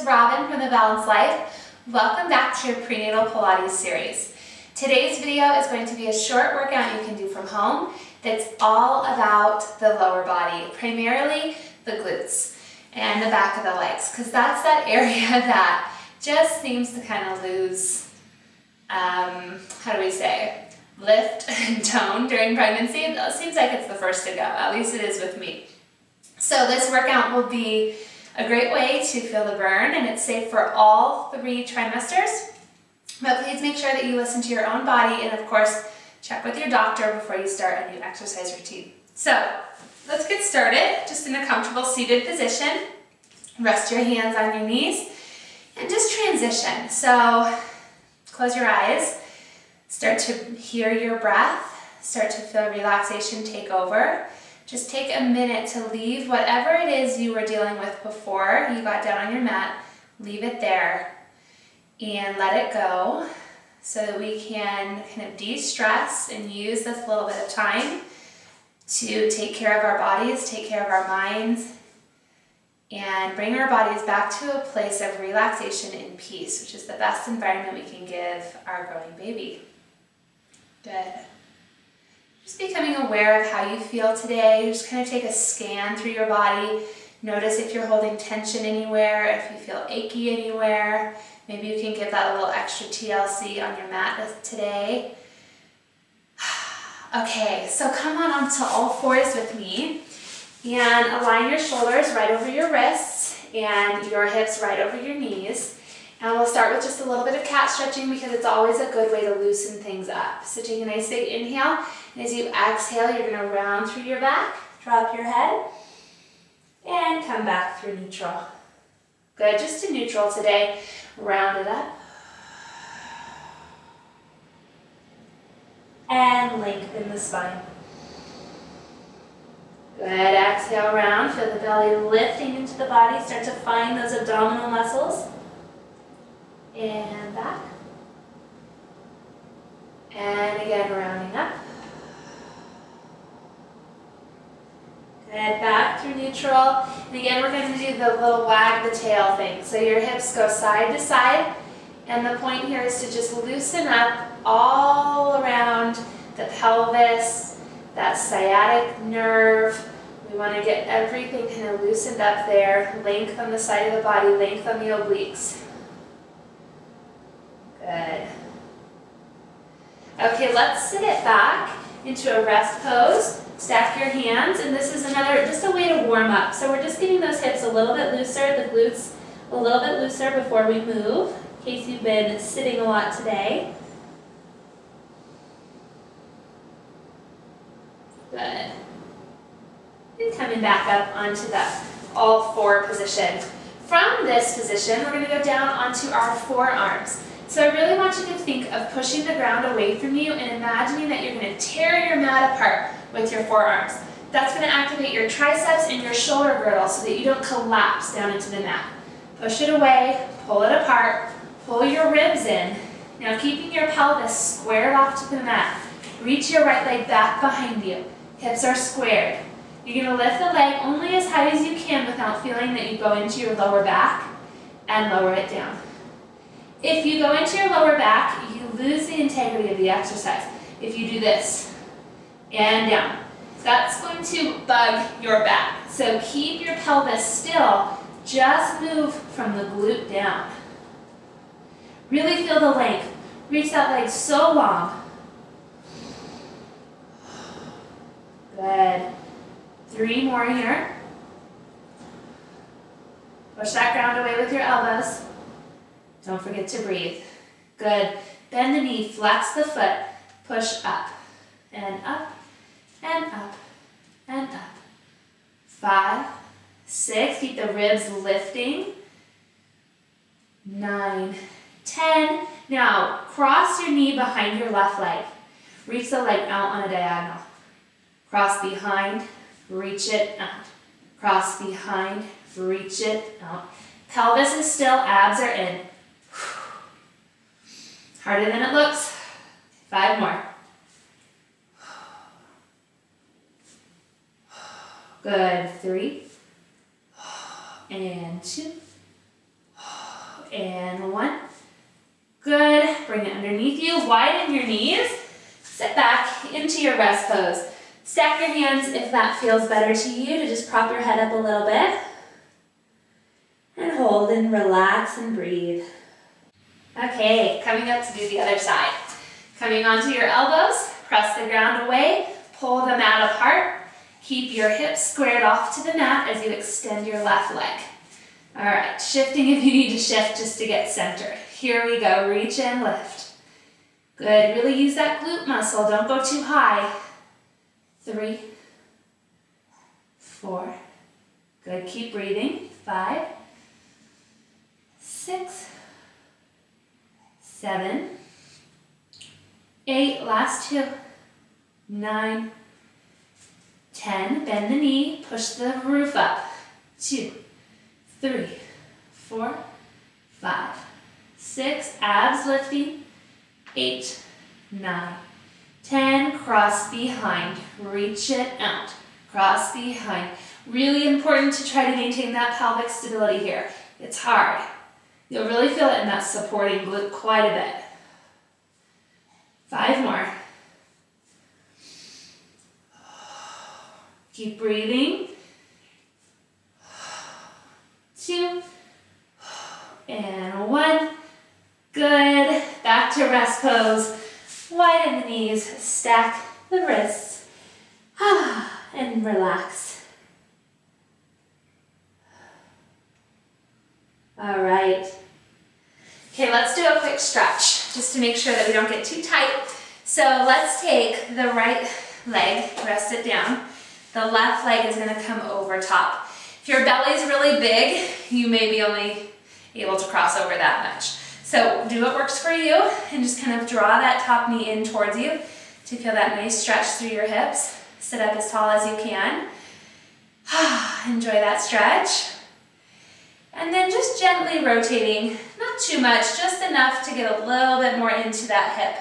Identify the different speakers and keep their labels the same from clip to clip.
Speaker 1: Robin from The Balanced Life. Welcome back to your Prenatal Pilates series. Today's video is going to be a short workout you can do from home that's all about the lower body, primarily the glutes and the back of the legs, because that's that area that just seems to kind of lose, lift and tone during pregnancy. It seems like it's the first to go, at least it is with me. So this workout will be a great way to feel the burn, and it's safe for all 3 trimesters. But please make sure that you listen to your own body, and of course, check with your doctor before you start a new exercise routine. So let's get started, just in a comfortable seated position. Rest your hands on your knees and just transition. So close your eyes, start to hear your breath, start to feel relaxation take over. Just take a minute to leave whatever it is you were dealing with before you got down on your mat. Leave it there and let it go so that we can kind of de-stress and use this little bit of time to take care of our bodies, take care of our minds, and bring our bodies back to a place of relaxation and peace, which is the best environment we can give our growing baby. Good. Just becoming aware of how you feel today. Just kind of take a scan through your body. Notice if you're holding tension anywhere, if you feel achy anywhere. Maybe you can give that a little extra TLC on your mat today. Okay, so come on onto all fours with me and align your shoulders right over your wrists and your hips right over your knees. And we'll start with just a little bit of cat stretching because it's always a good way to loosen things up. So take a nice big inhale, and as you exhale, you're going to round through your back, drop your head, and come back through neutral. Good, just to neutral today. Round it up. And lengthen the spine. Good, exhale, round. Feel the belly lifting into the body. Start to find those abdominal muscles. And back. And again, rounding up. Good, back through neutral. And again, we're going to do the little wag the tail thing. So your hips go side to side. And the point here is to just loosen up all around the pelvis, that sciatic nerve. We want to get everything kind of loosened up there. Length on the side of the body, length on the obliques. Good. Okay, let's sit it back into a rest pose. Stack your hands, and this is just a way to warm up. So we're just getting those hips a little bit looser, the glutes a little bit looser before we move, in case you've been sitting a lot today. Good. And coming back up onto that all 4 position. From this position, we're going to go down onto our forearms. So I really want you to think of pushing the ground away from you and imagining that you're going to tear your mat apart with your forearms. That's going to activate your triceps and your shoulder girdle so that you don't collapse down into the mat. Push it away, pull it apart, pull your ribs in. Now keeping your pelvis squared off to the mat. Reach your right leg back behind you. Hips are squared. You're going to lift the leg only as high as you can without feeling that you go into your lower back and lower it down. If you go into your lower back, you lose the integrity of the exercise. If you do this and down, that's going to bug your back. So keep your pelvis still. Just move from the glute down. Really feel the length. Reach that leg so long. Good. 3 more here. Push that ground away with your elbows. Don't forget to breathe. Good. Bend the knee, flex the foot, push up, and up, and up, and up. 5, 6, keep the ribs lifting. 9, 10. Now, cross your knee behind your left leg. Reach the leg out on a diagonal. Cross behind, reach it out. Cross behind, reach it out. Pelvis is still, abs are in. Harder than it looks. 5 more. Good. 3. And 2. and 1. Good. Bring it underneath you. Widen your knees. Sit back into your rest pose. Stack your hands if that feels better to you, to just prop your head up a little bit. And hold and relax and breathe. Okay, coming up to do the other side. Coming onto your elbows, press the ground away, pull the mat apart. Keep your hips squared off to the mat as you extend your left leg. All right, shifting if you need to shift just to get centered. Here we go, reach and lift. Good, really use that glute muscle, don't go too high. 3, 4, good, keep breathing. 5, 6, 7, 8, last 2, 9, 10, bend the knee, push the roof up. 2, 3, 4, 5, 6, abs lifting. 8, 9, 10, cross behind, reach it out, cross behind. Really important to try to maintain that pelvic stability here. It's hard. You'll really feel it in that supporting glute quite a bit. 5 more. Keep breathing. 2, and 1. Good. Back to rest pose. Widen the knees, stack the wrists, and relax. All right. Okay, let's do a quick stretch just to make sure that we don't get too tight. So let's take the right leg, rest it down. The left leg is gonna come over top. If your belly's really big, you may be only able to cross over that much. So do what works for you and just kind of draw that top knee in towards you to feel that nice stretch through your hips. Sit up as tall as you can. Enjoy that stretch. And then just gently rotating, not too much, just enough to get a little bit more into that hip.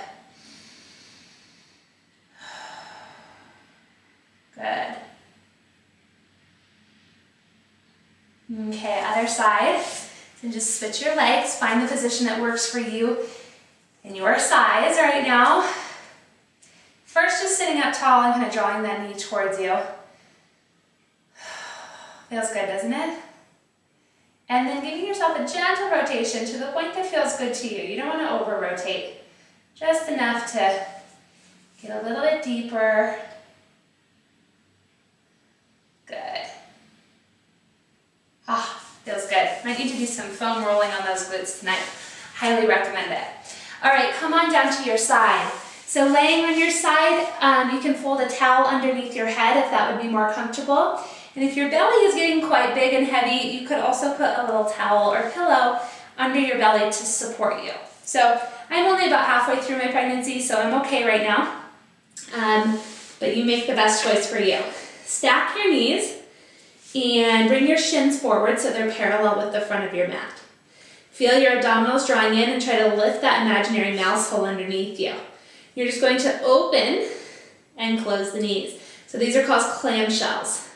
Speaker 1: Good. Okay, other side. And just switch your legs, find the position that works for you and your size right now. First, just sitting up tall and kind of drawing that knee towards you. Feels good, doesn't it? And then giving yourself a gentle rotation to the point that feels good to you. You don't want to over-rotate. Just enough to get a little bit deeper. Good. Feels good. Might need to do some foam rolling on those glutes tonight. Highly recommend it. All right, come on down to your side. So laying on your side, you can fold a towel underneath your head if that would be more comfortable. And if your belly is getting quite big and heavy, you could also put a little towel or pillow under your belly to support you. So I'm only about halfway through my pregnancy, so I'm okay right now. But you make the best choice for you. Stack your knees and bring your shins forward so they're parallel with the front of your mat. Feel your abdominals drawing in and try to lift that imaginary mouse hole underneath you. You're just going to open and close the knees. So these are called clamshells.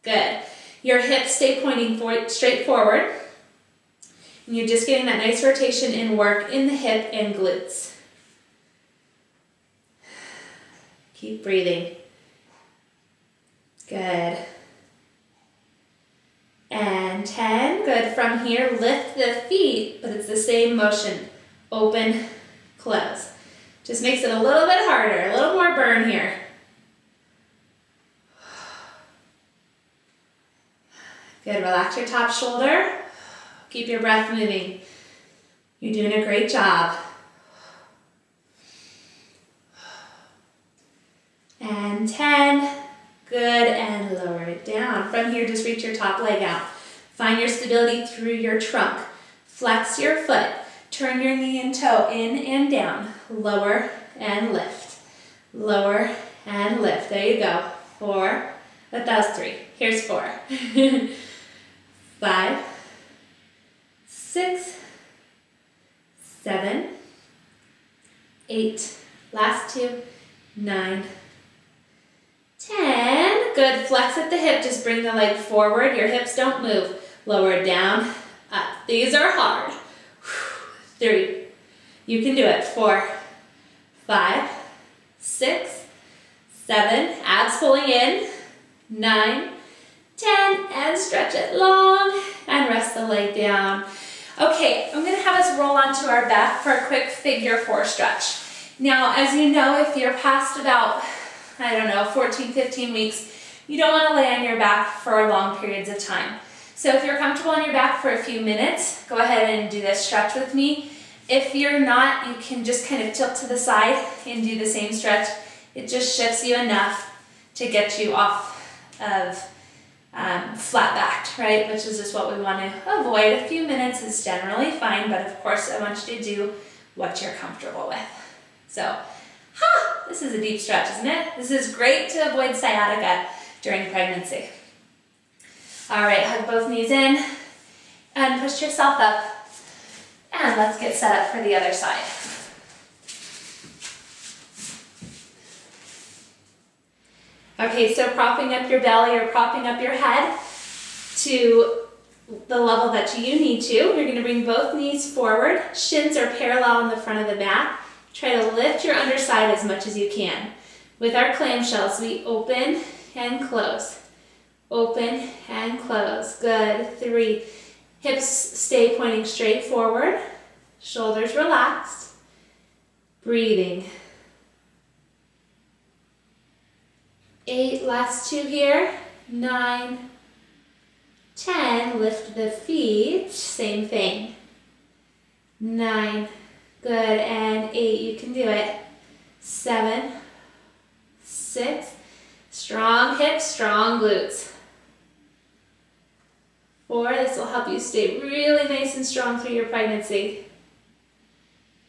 Speaker 1: Good. Your hips stay pointing straight forward. And you're just getting that nice rotation and work in the hip and glutes. Keep breathing. Good. And 10, good. From here, lift the feet, but it's the same motion. Open, close. Just makes it a little bit harder, a little more burn here. Good, relax your top shoulder. Keep your breath moving. You're doing a great job. And 10. Good, and lower it down. From here, just reach your top leg out. Find your stability through your trunk. Flex your foot. Turn your knee and toe in and down. Lower and lift. Lower and lift. There you go. 4. That was 3. Here's 4. 5. 6. 7. 8. Last 2. 9. 10. Good. Flex at the hip. Just bring the leg forward. Your hips don't move. Lower, down, up. These are hard. 3. You can do it. 4, 5, 6, 7. Abs pulling in. 9, 10, and stretch it long, and rest the leg down. Okay, I'm gonna have us roll onto our back for a quick figure 4 stretch. Now, as you know, if you're past about, 14, 15 weeks, you don't wanna lay on your back for long periods of time. So if you're comfortable on your back for a few minutes, go ahead and do this stretch with me. If you're not, you can just kind of tilt to the side and do the same stretch. It just shifts you enough to get you off of flat backed, right? Which is just what we want to avoid. A few minutes is generally fine, but of course I want you to do what you're comfortable with. So, this is a deep stretch, isn't it? This is great to avoid sciatica during pregnancy. All right, hug both knees in and push yourself up. And let's get set up for the other side. Okay, so propping up your belly or propping up your head to the level that you need to. You're going to bring both knees forward. Shins are parallel in the front of the mat. Try to lift your underside as much as you can. With our clamshells, we open and close. Open and close. Good. 3. Hips stay pointing straight forward. Shoulders relaxed. Breathing. 8, last 2 here. 9, 10, lift the feet, same thing. 9, good, and 8, you can do it. 7, 6, strong hips, strong glutes. 4, this will help you stay really nice and strong through your pregnancy.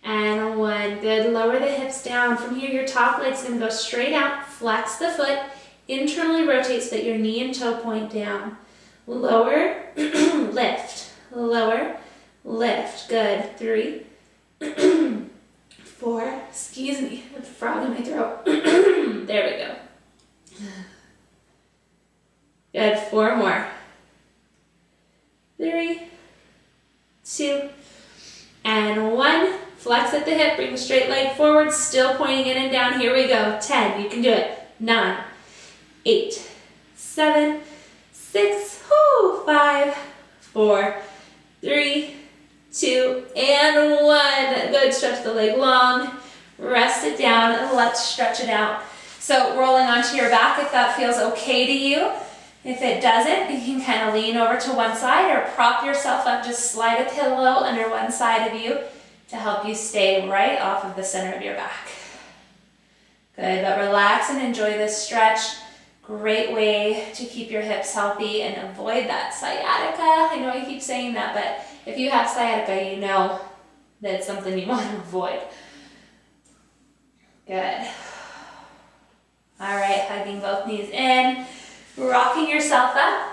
Speaker 1: And 1, good, lower the hips down. From here, your top leg's gonna go straight out, flex the foot, internally rotate so that your knee and toe point down. Lower, lift, lower, lift, good. 3, 4, excuse me, I have a frog in my throat. There we go. Good, 4 more. 3, 2, and 1. Flex at the hip, bring the straight leg forward, still pointing in and down. Here we go. 10, you can do it. 9, 8, 7, 6, 5, 4, 3, 2, and 1. Good, stretch the leg long, rest it down, and let's stretch it out. So rolling onto your back if that feels okay to you. If it doesn't, you can kind of lean over to one side or prop yourself up, just slide a pillow under one side of you to help you stay right off of the center of your back. Good, but relax and enjoy this stretch. Great way to keep your hips healthy and avoid that sciatica. I know I keep saying that, but if you have sciatica, you know that it's something you want to avoid. Good. All right, hugging both knees in, rocking yourself up.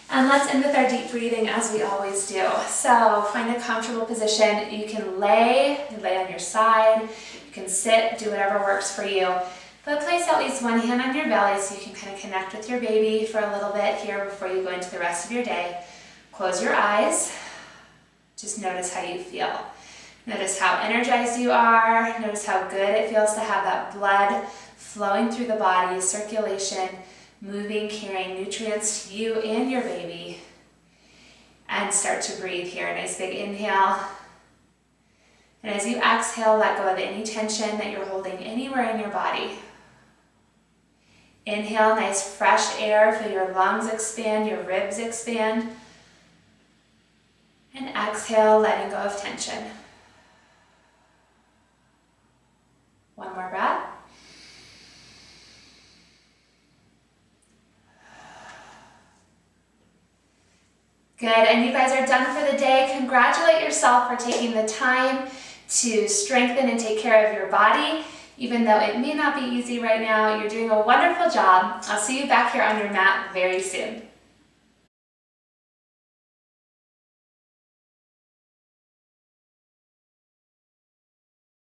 Speaker 1: And let's end with our deep breathing as we always do. So find a comfortable position. You can lay on your side, you can sit, do whatever works for you. But place at least one hand on your belly so you can kind of connect with your baby for a little bit here before you go into the rest of your day. Close your eyes. Just notice how you feel. Notice how energized you are. Notice how good it feels to have that blood flowing through the body, circulation, moving, carrying nutrients to you and your baby. And start to breathe here. Nice big inhale. And as you exhale, let go of any tension that you're holding anywhere in your body. Inhale, nice fresh air, feel your lungs expand, your ribs expand. And exhale, letting go of tension. One more breath. Good, and you guys are done for the day. Congratulate yourself for taking the time to strengthen and take care of your body. Even though it may not be easy right now, you're doing a wonderful job. I'll see you back here on your mat very soon.